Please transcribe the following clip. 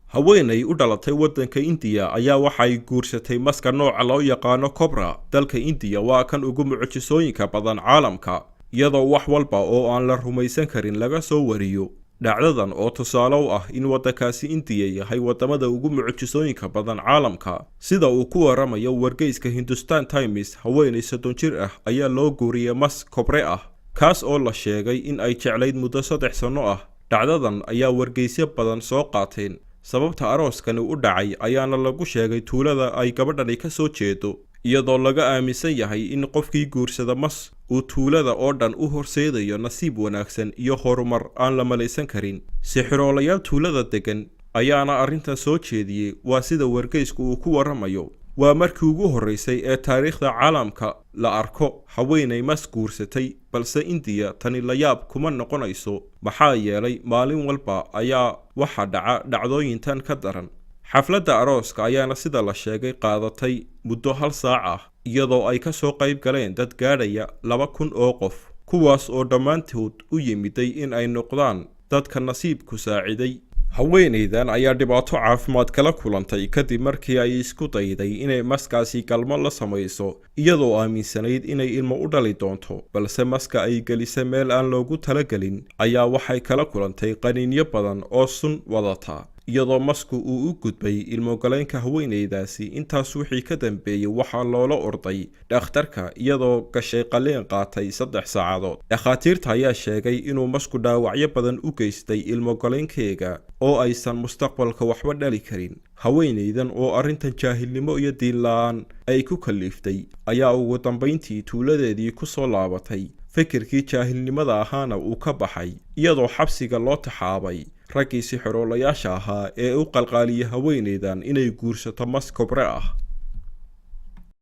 haweenay u dhalatay waddanka India ayaa waxay guursatay maska nooca loo yaqaano Cobra. Dalka India waa kan ugu mucjisooyinka badan caalamka, iyadoo wax walba oo aan la rumaysan karin laga soo wariyo. dhacdadan oo tusaale u ah in waddankaasi India yahay wadamada ugu mucjisooyinka badan caalamka, sida uu ku waramayo wargeyska Hindustan Times. haweenay 30 jir ah ayaa loo guuriyay mas Cobra ah, kaas oo la sheegay in ay jeclayd muddo 3 sano ah. dhacdadan ayaa wargeysyo badan soo qaateen. sababta arooskani u dhacay ayaana lagu sheegay tuulada ay gabadhani ka soo jeedo, iyadoo laga aaminsan yahay in qofkii guursada mas uu tuulada oo dhan u horseedayo nasiib wanaagsan iyo horumar aan la malaysan karin. sixiroolayaal tuulada degan ayaana arrintan soo jeediyey. waa sida wargeysku uu ku waramayo. waa markii ugu horreysay ee taariikhda caalamka la arko haweenay mas guursatay, balse India tani la yaab kuma noqonayso, maxaa yeelay maalin walba ayaa waxa dhaca dhacdooyintan ka daran. xafladda arooska ayaana sida la sheegay qaadatay muddo 1 saac ah, iyadoo ay ka soo qayb galeen dad gaadhaya 2,000 oo qof, kuwaas oo dhammaantood u yimiday in ay noqdaan dadka nasiibku saaciday. haweenaydan ayaa dhibaato caafimaad kala kulantay kadib markii ay isku dayday inay maskaasi galmo la samayso, iyadoo aaminsanayd inay ilmo u dhali doonto, balse maska ay gelisay meel aan loogu talagelin ayaa waxay kala kulantay qaniinyo badan oo sun wadata, iyadoo masku uu u gudbay ilmo-galeenka haweenaydaasi. intaas wixii ka dambeeyey waxaa loola orday dhakhtarka, iyadoo gashay qalliin qaatay 3 saacadood. dhakhaatiirta ayaa sheegay inuu masku dhaawacyo badan u geystay ilmo-galeenkeega oo aysan mustaqbalka waxba dhali karin. haweenaydan oo arrintan jaahilnimo iyo diin la'aan ay ku kaliftay ayaa ugu dambayntii tuuladeedii ku soo laabatay. fikirkii jaahilnimada ahaana uu ka baxay, iyadoo xabsiga loo taxaabay raggii sixiroolayaasha ahaa ee u qalqaaliyay haweenaydan inay guursato mas Cobra ah.